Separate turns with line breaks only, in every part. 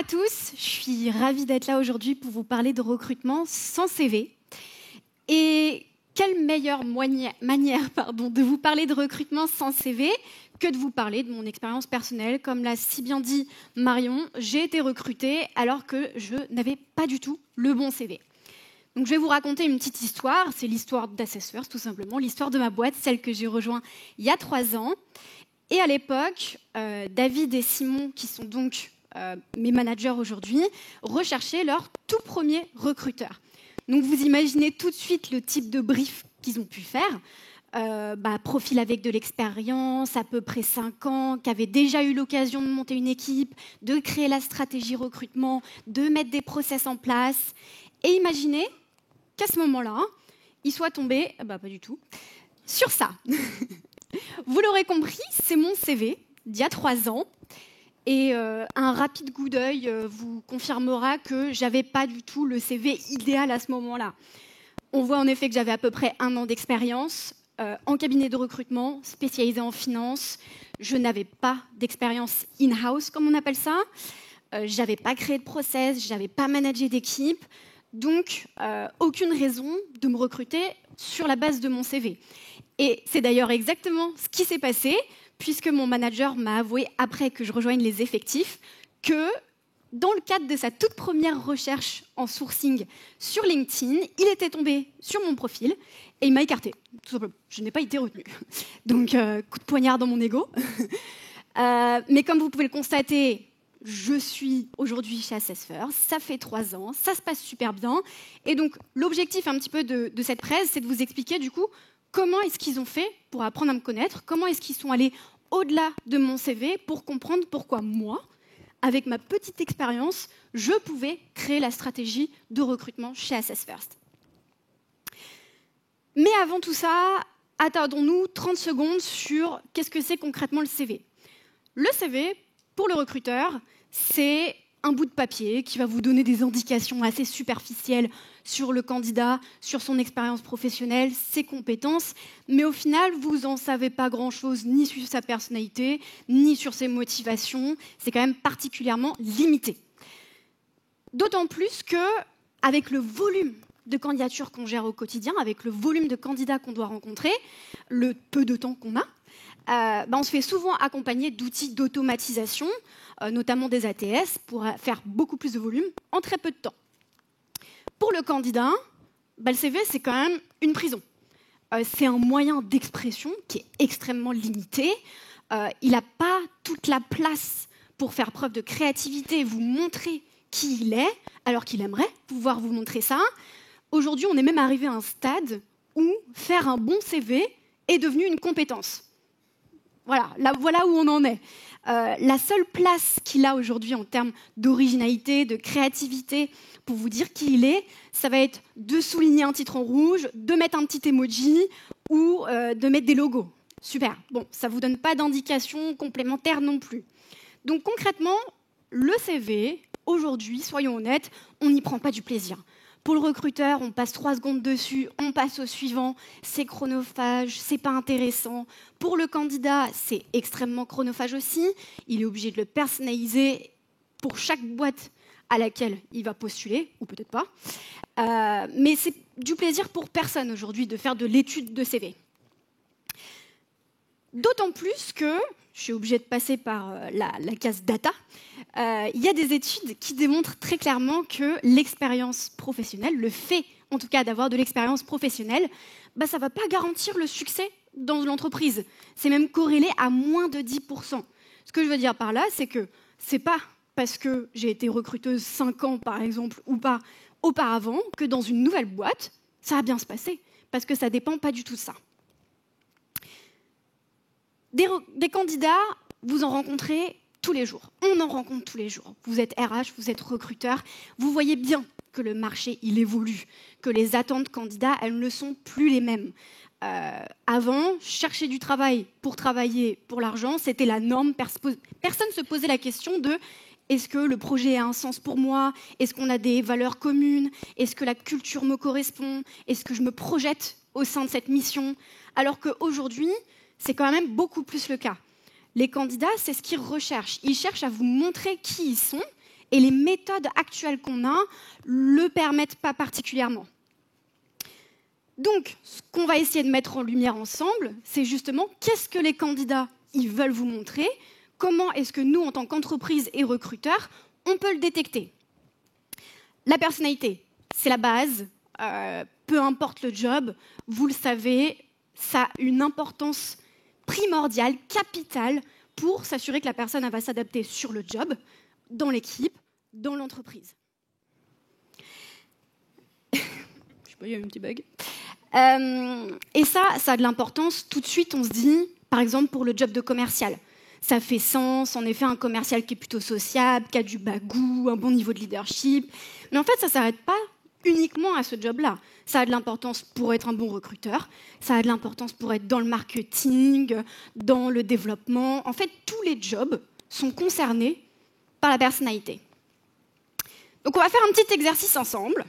à tous, je suis ravie d'être là aujourd'hui pour vous parler de recrutement sans CV. Et quelle meilleure manière de vous parler de recrutement sans CV que de vous parler de mon expérience personnelle. Comme l'a si bien dit Marion, j'ai été recrutée alors que je n'avais pas du tout le bon CV. Donc je vais vous raconter une petite histoire, c'est l'histoire d'Assessfirst tout simplement, l'histoire de ma boîte, celle que j'ai rejointe il y a 3 ans. Et à l'époque, David et Simon, qui sont donc mes managers aujourd'hui, recherchaient leur tout premier recruteur. Donc vous imaginez tout de suite le type de brief qu'ils ont pu faire. Profil avec de l'expérience, à peu près 5 ans, qui avait déjà eu l'occasion de monter une équipe, de créer la stratégie recrutement, de mettre des process en place. Et imaginez qu'à ce moment-là, ils soient tombés, pas du tout, sur ça. Vous l'aurez compris, c'est mon CV d'il y a 3 ans. Et un rapide coup d'œil vous confirmera que je n'avais pas du tout le CV idéal à ce moment-là. On voit en effet que j'avais à peu près 1 an d'expérience en cabinet de recrutement, spécialisé en finance. Je n'avais pas d'expérience in-house, comme on appelle ça. Je n'avais pas créé de process, je n'avais pas managé d'équipe. Donc, aucune raison de me recruter sur la base de mon CV. Et c'est d'ailleurs exactement ce qui s'est passé, puisque mon manager m'a avoué, après que je rejoigne les effectifs, que dans le cadre de sa toute première recherche en sourcing sur LinkedIn, il était tombé sur mon profil et il m'a écarté. Tout simplement, je n'ai pas été retenue. Donc, coup de poignard dans mon ego. Mais comme vous pouvez le constater, je suis aujourd'hui chez Assessfirst, ça fait 3 ans, ça se passe super bien. Et donc, l'objectif un petit peu de cette presse, c'est de vous expliquer du coup comment est-ce qu'ils ont fait pour apprendre à me connaître, comment est-ce qu'ils sont allés au-delà de mon CV pour comprendre pourquoi moi, avec ma petite expérience, je pouvais créer la stratégie de recrutement chez Assessfirst. Mais avant tout ça, attardons-nous 30 secondes sur qu'est-ce que c'est concrètement le CV. Le CV, pour le recruteur, c'est un bout de papier qui va vous donner des indications assez superficielles sur le candidat, sur son expérience professionnelle, ses compétences, mais au final, vous n'en savez pas grand-chose ni sur sa personnalité, ni sur ses motivations. C'est quand même particulièrement limité. D'autant plus qu'avec le volume de candidatures qu'on gère au quotidien, avec le volume de candidats qu'on doit rencontrer, le peu de temps qu'on a, on se fait souvent accompagner d'outils d'automatisation, notamment des ATS, pour faire beaucoup plus de volume en très peu de temps. Pour le candidat, le CV, c'est quand même une prison. C'est un moyen d'expression qui est extrêmement limité. Il n'a pas toute la place pour faire preuve de créativité et vous montrer qui il est, alors qu'il aimerait pouvoir vous montrer ça. Aujourd'hui, on est même arrivé à un stade où faire un bon CV est devenu une compétence. Voilà où on en est. La seule place qu'il a aujourd'hui en termes d'originalité, de créativité, pour vous dire qui il est, ça va être de souligner un titre en rouge, de mettre un petit emoji ou de mettre des logos. Super. Bon, ça ne vous donne pas d'indication complémentaire non plus. Donc concrètement, le CV, aujourd'hui, soyons honnêtes, on n'y prend pas du plaisir. Pour le recruteur, on passe 3 secondes dessus, on passe au suivant, c'est chronophage, c'est pas intéressant. Pour le candidat, c'est extrêmement chronophage aussi. Il est obligé de le personnaliser pour chaque boîte à laquelle il va postuler, ou peut-être pas. Mais c'est du plaisir pour personne aujourd'hui de faire de l'étude de CV. D'autant plus que, je suis obligée de passer par la case data, il y a des études qui démontrent très clairement que l'expérience professionnelle, le fait en tout cas d'avoir de l'expérience professionnelle, ça ne va pas garantir le succès dans l'entreprise. C'est même corrélé à moins de 10%. Ce que je veux dire par là, c'est que ce n'est pas parce que j'ai été recruteuse 5 ans par exemple ou pas auparavant que dans une nouvelle boîte, ça va bien se passer. Parce que ça ne dépend pas du tout de ça. Des candidats, vous en rencontrez tous les jours. On en rencontre tous les jours. Vous êtes RH, vous êtes recruteur. Vous voyez bien que le marché, il évolue, que les attentes candidats, elles ne sont plus les mêmes. Avant, chercher du travail pour travailler pour l'argent, c'était la norme. Personne ne se posait la question de est-ce que le projet a un sens pour moi? Est-ce qu'on a des valeurs communes? Est-ce que la culture me correspond? Est-ce que je me projette au sein de cette mission? Alors qu'aujourd'hui, c'est quand même beaucoup plus le cas. Les candidats, c'est ce qu'ils recherchent. Ils cherchent à vous montrer qui ils sont et les méthodes actuelles qu'on a ne le permettent pas particulièrement. Donc, ce qu'on va essayer de mettre en lumière ensemble, c'est justement qu'est-ce que les candidats ils veulent vous montrer, comment est-ce que nous, en tant qu'entreprise et recruteurs, on peut le détecter. La personnalité, c'est la base, peu importe le job, vous le savez, ça a une importance primordiale, capitale, pour s'assurer que la personne elle va s'adapter sur le job, dans l'équipe, dans l'entreprise. Je sais pas, il y a eu un petit bug. Et ça a de l'importance. Tout de suite, on se dit, par exemple, pour le job de commercial, ça fait sens, en effet, un commercial qui est plutôt sociable, qui a du bagou, un bon niveau de leadership. Mais en fait, ça ne s'arrête pas uniquement à ce job-là. Ça a de l'importance pour être un bon recruteur, ça a de l'importance pour être dans le marketing, dans le développement. En fait, tous les jobs sont concernés par la personnalité. Donc, on va faire un petit exercice ensemble.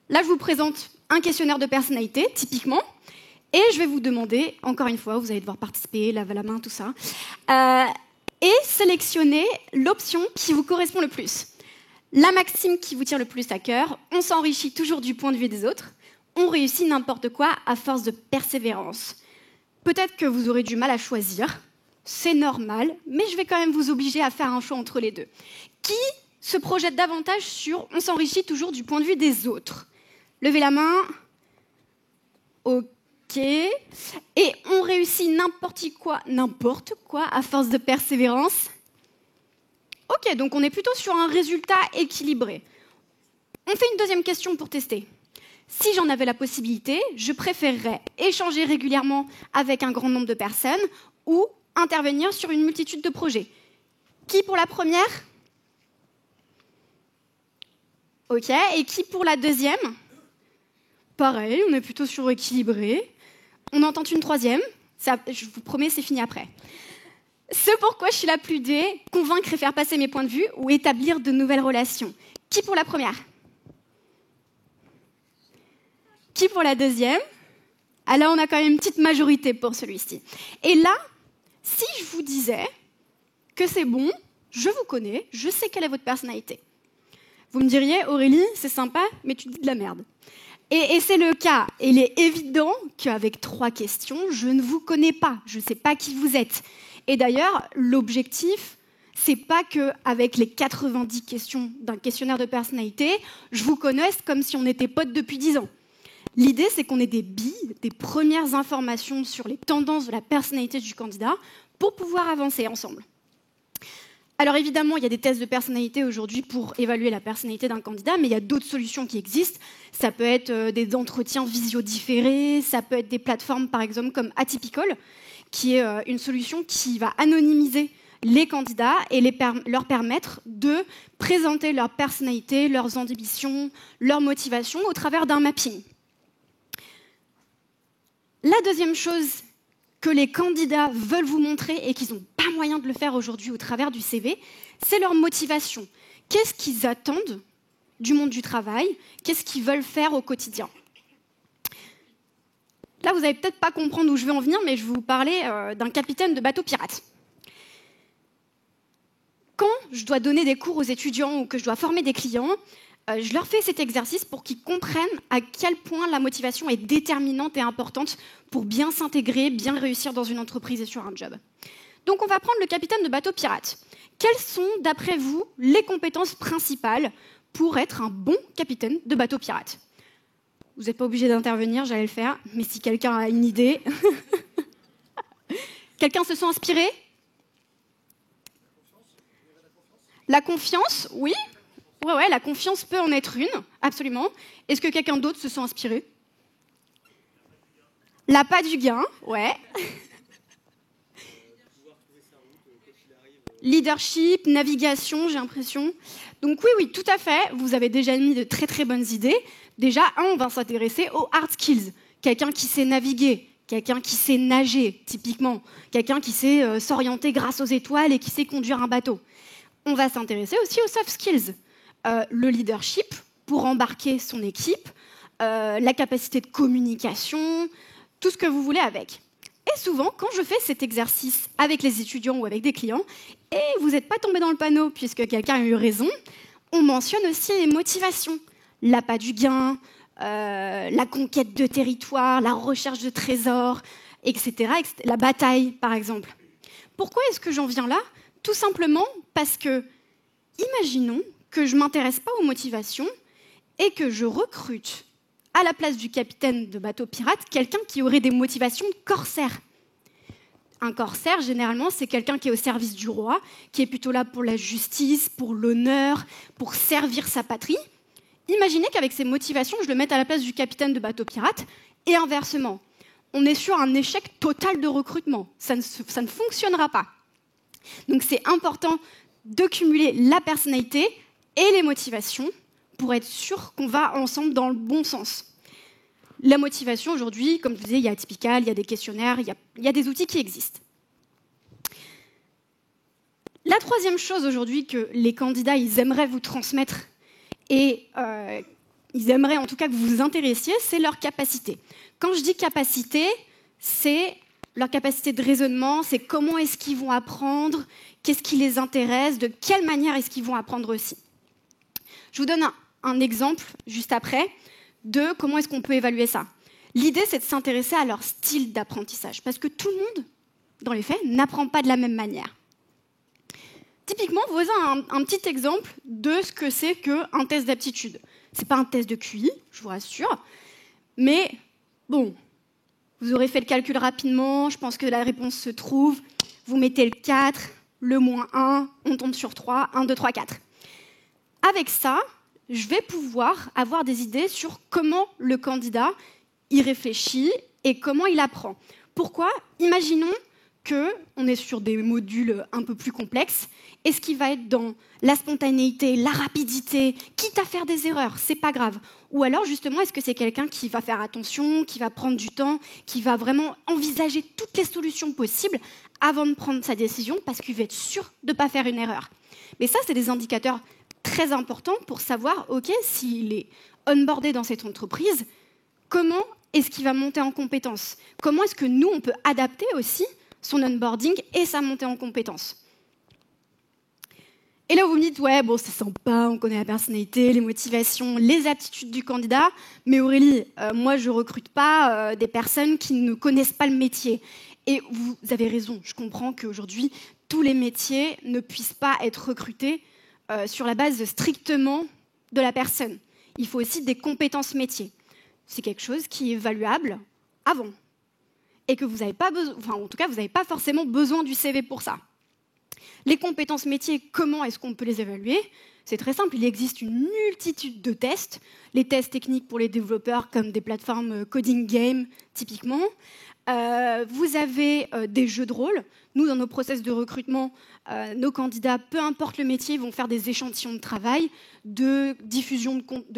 Là, je vous présente un questionnaire de personnalité, typiquement, et je vais vous demander, encore une fois, vous allez devoir participer, laver la main, tout ça, et sélectionner l'option qui vous correspond le plus. La maxime qui vous tient le plus à cœur, on s'enrichit toujours du point de vue des autres, on réussit n'importe quoi à force de persévérance. Peut-être que vous aurez du mal à choisir, c'est normal, mais je vais quand même vous obliger à faire un choix entre les deux. Qui se projette davantage sur on s'enrichit toujours du point de vue des autres? Levez la main. Ok. Et on réussit n'importe quoi à force de persévérance. Ok, donc on est plutôt sur un résultat équilibré. On fait une deuxième question pour tester. Si j'en avais la possibilité, je préférerais échanger régulièrement avec un grand nombre de personnes ou intervenir sur une multitude de projets. Qui pour la première? Ok, et qui pour la deuxième? Pareil, on est plutôt sur équilibré. On entend une troisième. Ça, je vous promets, c'est fini après. Ce pourquoi je suis la plus D, convaincre et faire passer mes points de vue ou établir de nouvelles relations. Qui pour la première? Qui pour la deuxième? Ah là, on a quand même une petite majorité pour celui-ci. Et là, si je vous disais que c'est bon, je vous connais, je sais quelle est votre personnalité. Vous me diriez, Aurélie, c'est sympa, mais tu dis de la merde. Et c'est le cas. Et il est évident qu'avec 3 questions, je ne vous connais pas. Je ne sais pas qui vous êtes. Et d'ailleurs, l'objectif, c'est pas qu'avec les 90 questions d'un questionnaire de personnalité, je vous connaisse comme si on était potes depuis 10 ans. L'idée, c'est qu'on ait des billes, des premières informations sur les tendances de la personnalité du candidat pour pouvoir avancer ensemble. Alors évidemment, il y a des tests de personnalité aujourd'hui pour évaluer la personnalité d'un candidat, mais il y a d'autres solutions qui existent. Ça peut être des entretiens visio-différés, ça peut être des plateformes par exemple comme Atypical, qui est une solution qui va anonymiser les candidats et leur permettre de présenter leur personnalité, leurs ambitions, leurs motivations au travers d'un mapping. La deuxième chose que les candidats veulent vous montrer et qu'ils n'ont pas moyen de le faire aujourd'hui au travers du CV, c'est leur motivation. Qu'est-ce qu'ils attendent du monde du travail? Qu'est-ce qu'ils veulent faire au quotidien? Là, vous n'allez peut-être pas comprendre où je veux en venir, mais je vais vous parler d'un capitaine de bateau pirate. Quand je dois donner des cours aux étudiants ou que je dois former des clients, je leur fais cet exercice pour qu'ils comprennent à quel point la motivation est déterminante et importante pour bien s'intégrer, bien réussir dans une entreprise et sur un job. Donc on va prendre le capitaine de bateau pirate. Quelles sont, d'après vous, les compétences principales pour être un bon capitaine de bateau pirate? Vous n'êtes pas obligé d'intervenir, j'allais le faire, mais si quelqu'un a une idée... Quelqu'un se sent inspiré? La confiance, oui. Ouais, la confiance peut en être une, absolument. Est-ce que quelqu'un d'autre se sent inspiré? L'appât du gain, ouais. Leadership, navigation, j'ai l'impression. Donc oui, tout à fait. Vous avez déjà mis de très très bonnes idées. Déjà, on va s'intéresser aux hard skills. Quelqu'un qui sait naviguer, quelqu'un qui sait nager, typiquement. Quelqu'un qui sait s'orienter grâce aux étoiles et qui sait conduire un bateau. On va s'intéresser aussi aux soft skills. Le leadership pour embarquer son équipe, la capacité de communication, tout ce que vous voulez avec. Et très souvent, quand je fais cet exercice avec les étudiants ou avec des clients, et vous n'êtes pas tombé dans le panneau puisque quelqu'un a eu raison, on mentionne aussi les motivations. L'appât du gain, la conquête de territoire, la recherche de trésors, etc. La bataille, par exemple. Pourquoi est-ce que j'en viens là? Tout simplement parce que, imaginons que je ne m'intéresse pas aux motivations et que je recrute à la place du capitaine de bateau pirate quelqu'un qui aurait des motivations corsaires. Un corsaire, généralement, c'est quelqu'un qui est au service du roi, qui est plutôt là pour la justice, pour l'honneur, pour servir sa patrie. Imaginez qu'avec ces motivations, je le mette à la place du capitaine de bateau pirate, et inversement. On est sur un échec total de recrutement. Ça ne fonctionnera pas. Donc c'est important de cumuler la personnalité et les motivations pour être sûr qu'on va ensemble dans le bon sens. La motivation, aujourd'hui, comme je vous disais, il y a Atypical, il y a des questionnaires, il y a des outils qui existent. La troisième chose aujourd'hui que les candidats ils aimeraient vous transmettre, et ils aimeraient en tout cas que vous vous intéressiez, c'est leur capacité. Quand je dis capacité, c'est leur capacité de raisonnement, c'est comment est-ce qu'ils vont apprendre, qu'est-ce qui les intéresse, de quelle manière est-ce qu'ils vont apprendre aussi. Je vous donne un exemple juste après de comment est-ce qu'on peut évaluer ça. L'idée, c'est de s'intéresser à leur style d'apprentissage, parce que tout le monde, dans les faits, n'apprend pas de la même manière. Typiquement, voici un petit exemple de ce que c'est qu'un test d'aptitude. Ce n'est pas un test de QI, je vous rassure, mais bon, vous aurez fait le calcul rapidement, je pense que la réponse se trouve, vous mettez le 4, le moins 1, on tombe sur 3, 1, 2, 3, 4. Avec ça, je vais pouvoir avoir des idées sur comment le candidat y réfléchit et comment il apprend. Pourquoi? Imaginons qu'on est sur des modules un peu plus complexes, et ce qui va être dans la spontanéité, la rapidité, quitte à faire des erreurs, c'est pas grave. Ou alors, justement, est-ce que c'est quelqu'un qui va faire attention, qui va prendre du temps, qui va vraiment envisager toutes les solutions possibles avant de prendre sa décision, parce qu'il veut être sûr de ne pas faire une erreur. Mais ça, c'est des indicateurs très importants pour savoir, OK, s'il est onboardé dans cette entreprise, comment est-ce qu'il va monter en compétences? Comment est-ce que nous, on peut adapter aussi son onboarding et sa montée en compétences? Et là, vous me dites, ouais, bon, c'est sympa, on connaît la personnalité, les motivations, les aptitudes du candidat, mais Aurélie, moi, je ne recrute pas des personnes qui ne connaissent pas le métier. Et vous avez raison, je comprends qu'aujourd'hui, tous les métiers ne puissent pas être recrutés sur la base strictement de la personne. Il faut aussi des compétences métiers. C'est quelque chose qui est évaluable avant. Et que vous n'avez pas besoin, enfin, en tout cas, vous n'avez pas forcément besoin du CV pour ça. Les compétences métiers, comment est-ce qu'on peut les évaluer? C'est très simple, il existe une multitude de tests. Les tests techniques pour les développeurs, comme des plateformes coding game, typiquement. Vous avez des jeux de rôle. Nous, dans nos process de recrutement, nos candidats, peu importe le métier, vont faire des échantillons de travail, de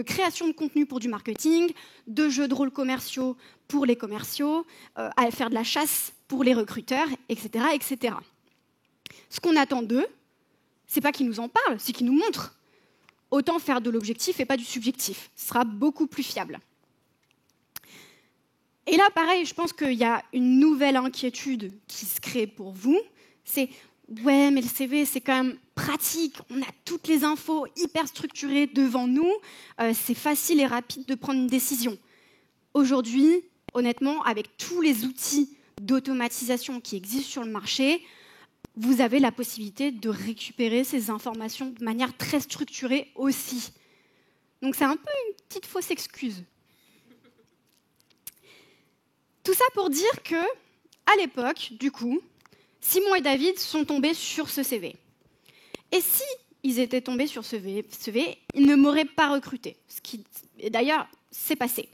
création de contenu pour du marketing, de jeux de rôle commerciaux pour les commerciaux, à faire de la chasse pour les recruteurs, etc., etc. Ce qu'on attend d'eux, c'est pas qu'ils nous en parlent, c'est qu'ils nous montrent. Autant faire de l'objectif et pas du subjectif. Ce sera beaucoup plus fiable. Et là, pareil, je pense qu'il y a une nouvelle inquiétude qui se crée pour vous. C'est, ouais, mais le CV, c'est quand même pratique. On a toutes les infos hyper structurées devant nous. C'est facile et rapide de prendre une décision. Aujourd'hui, honnêtement, avec tous les outils d'automatisation qui existent sur le marché, vous avez la possibilité de récupérer ces informations de manière très structurée aussi. Donc c'est un peu une petite fausse excuse. Tout ça pour dire que, à l'époque, du coup, Simon et David sont tombés sur ce CV. Et si ils étaient tombés sur ce CV, ils ne m'auraient pas recruté. Et d'ailleurs, c'est passé.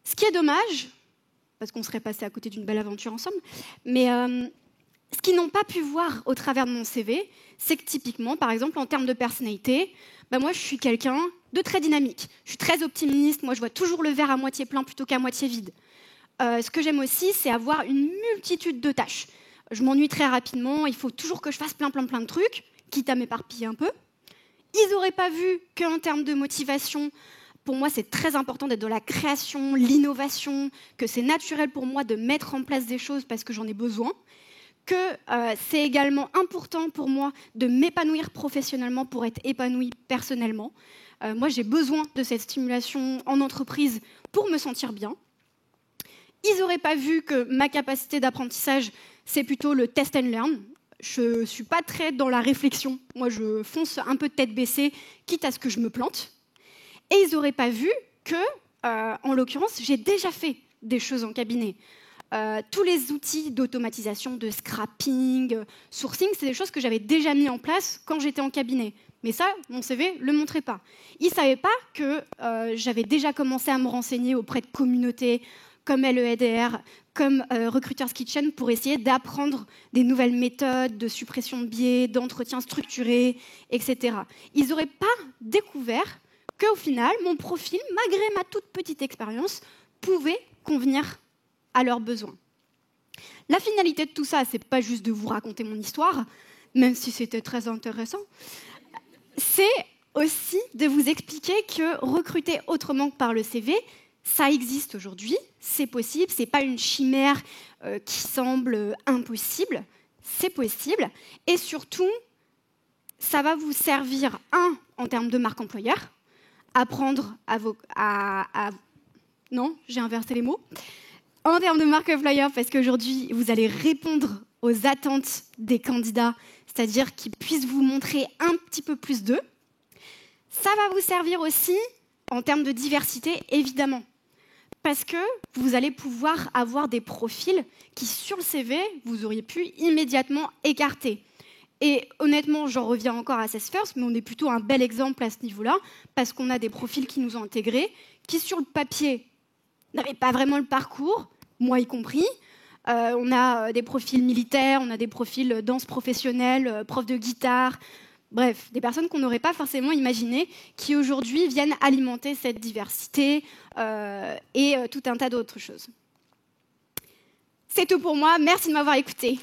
Ce qui est dommage, parce qu'on serait passé à côté d'une belle aventure ensemble, mais ce qu'ils n'ont pas pu voir au travers de mon CV, c'est que typiquement, par exemple, en termes de personnalité, moi, je suis quelqu'un de très dynamique. Je suis très optimiste. Moi, je vois toujours le verre à moitié plein plutôt qu'à moitié vide. Ce que j'aime aussi, c'est avoir une multitude de tâches. Je m'ennuie très rapidement. Il faut toujours que je fasse plein de trucs, quitte à m'éparpiller un peu. Ils n'auraient pas vu qu'en termes de motivation, pour moi, c'est très important d'être dans la création, l'innovation, que c'est naturel pour moi de mettre en place des choses parce que j'en ai besoin, que c'est également important pour moi de m'épanouir professionnellement pour être épanouie personnellement. Moi, j'ai besoin de cette stimulation en entreprise pour me sentir bien. Ils n'auraient pas vu que ma capacité d'apprentissage, c'est plutôt le test and learn. Je ne suis pas très dans la réflexion. Moi, je fonce un peu de tête baissée, quitte à ce que je me plante. Et ils n'auraient pas vu que, en l'occurrence, j'ai déjà fait des choses en cabinet. Tous les outils d'automatisation, de scrapping, sourcing, c'est des choses que j'avais déjà mis en place quand j'étais en cabinet. Mais ça, mon CV ne le montrait pas. Ils ne savaient pas que j'avais déjà commencé à me renseigner auprès de communautés comme LEDR, comme Recruiters Kitchen, pour essayer d'apprendre des nouvelles méthodes de suppression de biais, d'entretien structuré, etc. Ils n'auraient pas découvert qu'au final, mon profil, malgré ma toute petite expérience, pouvait convenir à leurs besoins. La finalité de tout ça, c'est pas juste de vous raconter mon histoire, même si c'était très intéressant, c'est aussi de vous expliquer que recruter autrement que par le CV, ça existe aujourd'hui, c'est possible, c'est pas une chimère qui semble impossible, c'est possible, et surtout, ça va vous servir, en termes de marque employeur, apprendre non, j'ai inversé les mots. En termes de marque employeur, parce qu'aujourd'hui, vous allez répondre aux attentes des candidats, c'est-à-dire qu'ils puissent vous montrer un petit peu plus d'eux. Ça va vous servir aussi en termes de diversité, évidemment, parce que vous allez pouvoir avoir des profils qui, sur le CV, vous auriez pu immédiatement écarter. Et honnêtement, j'en reviens encore à Assess First, mais on est plutôt un bel exemple à ce niveau-là, parce qu'on a des profils qui nous ont intégrés, qui, sur le papier, n'avaient pas vraiment le parcours, moi y compris. On a des profils militaires, on a des profils danse professionnelle, profs de guitare, bref, des personnes qu'on n'aurait pas forcément imaginées, qui aujourd'hui viennent alimenter cette diversité et tout un tas d'autres choses. C'est tout pour moi, merci de m'avoir écouté.